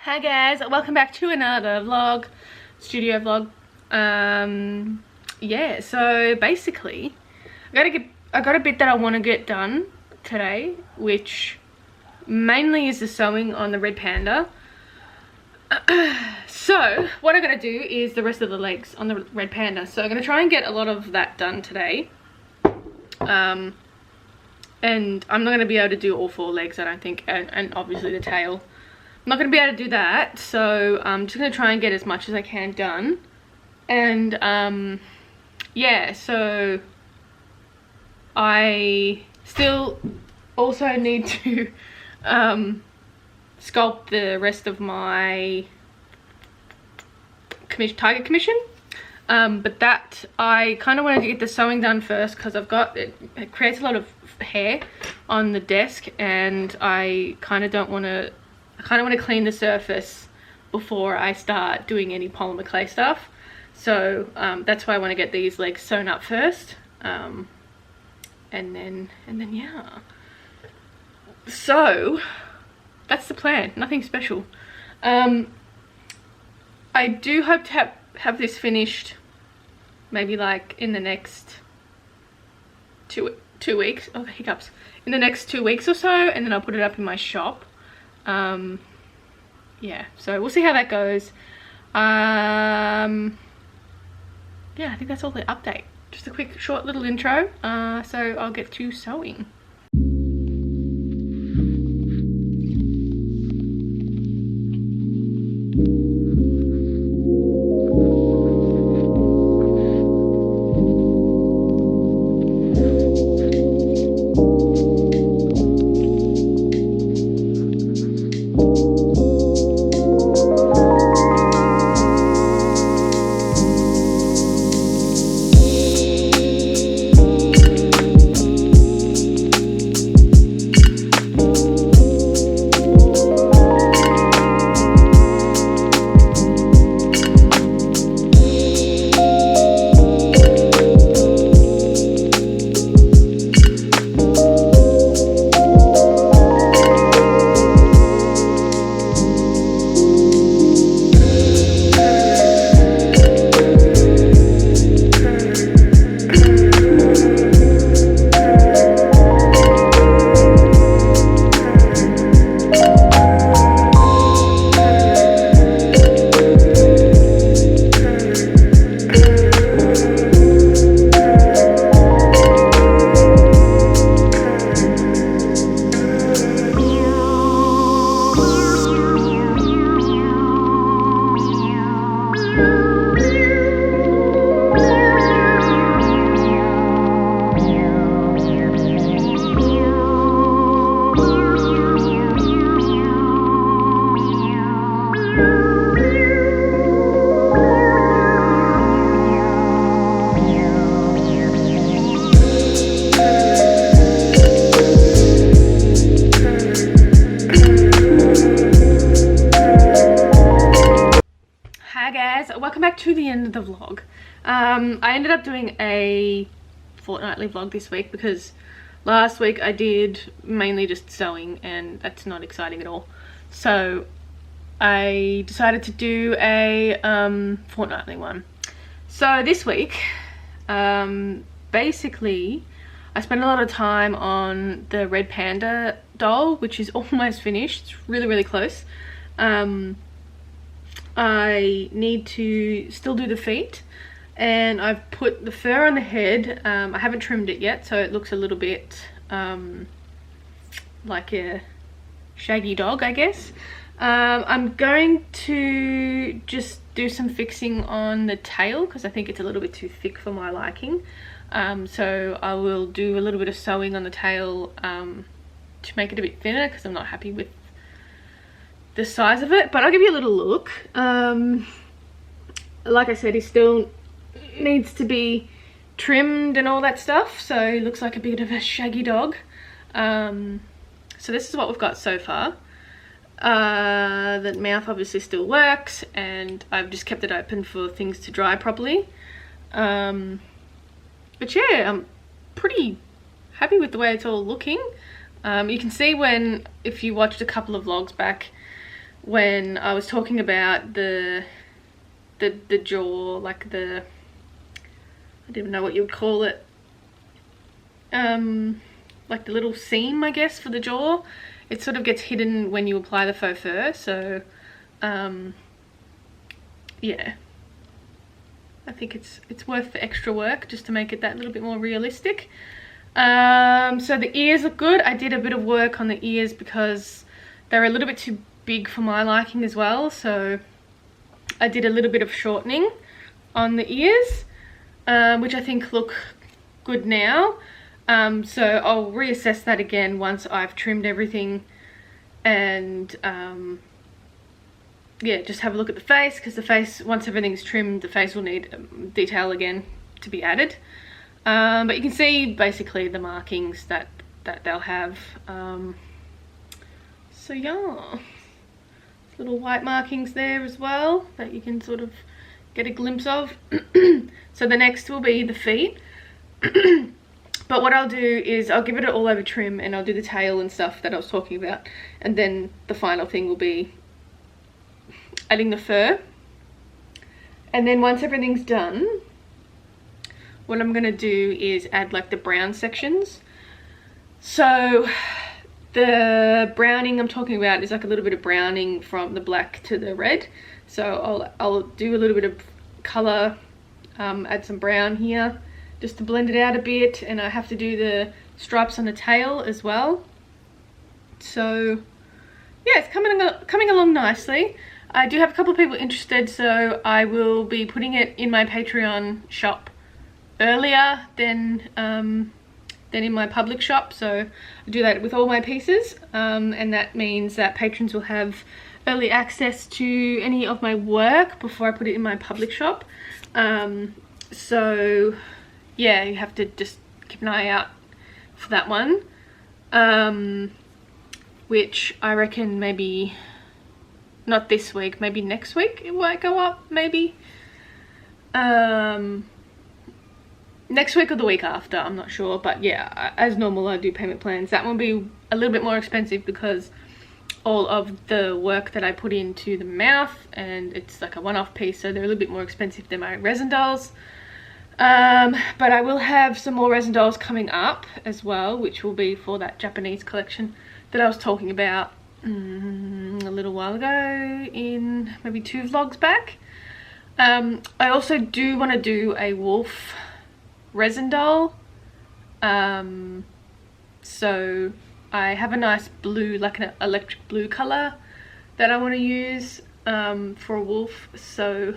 Hi guys, welcome back to another vlog, studio vlog. Yeah, so basically I got a bit that I want to get done today, which mainly is the sewing on the red panda. So what I'm going to do is the rest of the legs on the red panda. So I'm going to try and get a lot of that done today. And I'm not going to be able to do all 4 legs, I don't think, and obviously the tail. I'm not going to be able to do that, so I'm just going to try and get as much as I can done. And yeah, so I still also need to sculpt the rest of my tiger commission. But that, I kind of wanted to get the sewing done first because I've got, it creates a lot of hair on the desk, and I kind of don't want to, I kind of want to clean the surface before I start doing any polymer clay stuff. So that's why I want to get these legs sewn up first, and then yeah. So that's the plan. Nothing special. I do hope to have this finished maybe like in the next two weeks. Oh, the hiccups. In the next 2 weeks or so, and then I'll put it up in my shop. Yeah, so we'll see how that goes. Yeah, I think that's all the update. Just a quick short little intro, so I'll get to sewing. Welcome back to the end of the vlog. I ended up doing a fortnightly vlog this week because last week I did mainly just sewing, and that's not exciting at all. So I decided to do a fortnightly one. So this week, basically I spent a lot of time on the red panda doll, which is almost finished. It's really close. I need to still do the feet, and I've put the fur on the head. I haven't trimmed it yet, so it looks a little bit like a shaggy dog, I guess. I'm going to just do some fixing on the tail because I think it's a little bit too thick for my liking. So I will do a little bit of sewing on the tail to make it a bit thinner because I'm not happy with the size of it, but I'll give you a little look. Like I said, he still needs to be trimmed and all that stuff, so he looks like a bit of a shaggy dog. So this is what we've got so far. The mouth obviously still works, and I've just kept it open for things to dry properly. But yeah, I'm pretty happy with the way it's all looking. You can see if you watched a couple of vlogs back, when I was talking about the jaw, like the, I don't even know what you would call it, like the little seam, I guess, for the jaw. It sort of gets hidden when you apply the faux fur, so yeah, I think it's worth the extra work just to make it that little bit more realistic. So the ears look good. I did a bit of work on the ears because they're a little bit too big for my liking as well, so I did a little bit of shortening on the ears, which I think look good now. So I'll reassess that again once I've trimmed everything, and yeah, just have a look at the face, because the face, once everything's trimmed, the face will need detail again to be added. But you can see basically the markings that they'll have. So yeah, little white markings there as well that you can sort of get a glimpse of. So the next will be the feet. But what I'll do is I'll give it an all over trim, and I'll do the tail and stuff that I was talking about, and then the final thing will be adding the fur. And then once everything's done, what I'm gonna do is add like the brown sections. So the browning I'm talking about is like a little bit of browning from the black to the red. So I'll do a little bit of color, add some brown here just to blend it out a bit, and I have to do the stripes on the tail as well. So yeah, it's coming along nicely. I do have a couple of people interested, so I will be putting it in my Patreon shop earlier than in my public shop. So I do that with all my pieces, and that means that patrons will have early access to any of my work before I put it in my public shop. So yeah, you have to just keep an eye out for that one, which I reckon maybe not this week, maybe next week it might go up, maybe next week or the week after, I'm not sure. But yeah, as normal, I do payment plans. That one will be a little bit more expensive because all of the work that I put into the mouth, and it's like a one-off piece, so they're a little bit more expensive than my resin dolls. But I will have some more resin dolls coming up as well, which will be for that Japanese collection that I was talking about a little while ago, in maybe 2 vlogs back. I also do want to do a wolf resin doll. So I have a nice blue, like an electric blue color that I want to use for a wolf. So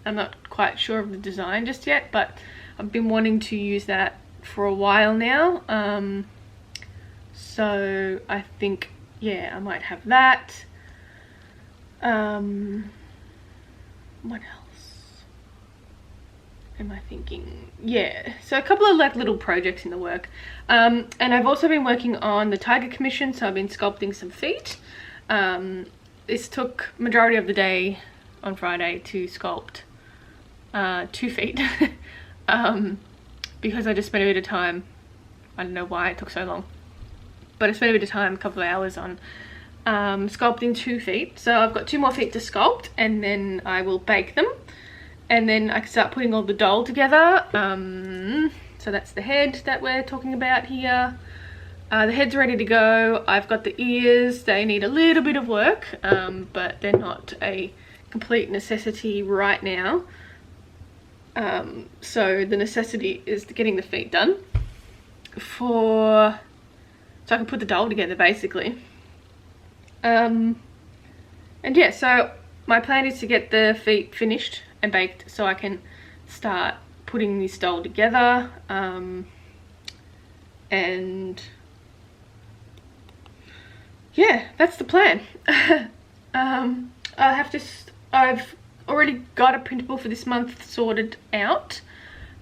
I'm not quite sure of the design just yet, but I've been wanting to use that for a while now. So I think, yeah, I might have that. What else am I thinking? Yeah, so a couple of like little projects in the work. And I've also been working on the tiger commission, so I've been sculpting some feet. This took majority of the day on Friday to sculpt 2 feet. Because I just spent a bit of time, I don't know why it took so long, but I spent a bit of time, a couple of hours on sculpting 2 feet. So I've got 2 more feet to sculpt, and then I will bake them, and then I can start putting all the doll together. So that's the head that we're talking about here. The head's ready to go. I've got the ears. They need a little bit of work, but they're not a complete necessity right now. So the necessity is getting the feet done so I can put the doll together, basically. And yeah, so my plan is to get the feet finished and baked so I can start putting this doll together. And yeah, that's the plan. I've already got a printable for this month sorted out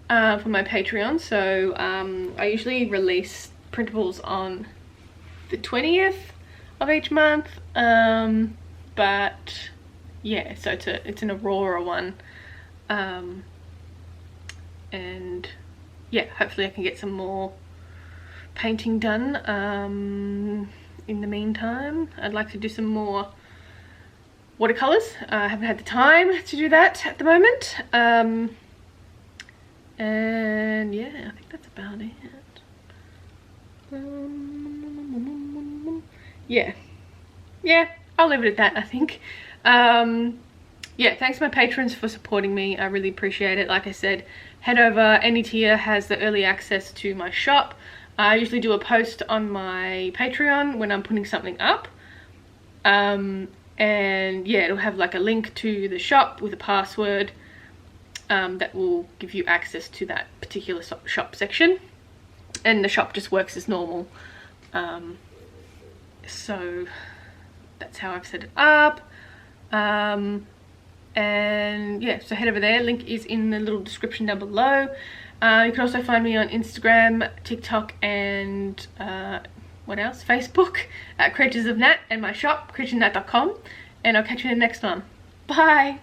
for my Patreon. So I usually release printables on the 20th of each month, but yeah, so it's an Aurora one, and yeah, hopefully I can get some more painting done in the meantime. I'd like to do some more watercolors. I haven't had the time to do that at the moment. And yeah, I think that's about it. Yeah, I'll leave it at that, I think. Yeah, thanks to my patrons for supporting me. I really appreciate it. Like I said, head over. Any tier has the early access to my shop. I usually do a post on my Patreon when I'm putting something up. And yeah, it'll have like a link to the shop with a password that will give you access to that particular shop section. And the shop just works as normal. So that's how I've set it up. And yeah, so head over there. Link is in the little description down below. You can also find me on Instagram, TikTok, and what else? Facebook at Creatures of Nat, and my shop, creaturesofnat.com. And I'll catch you in the next one. Bye!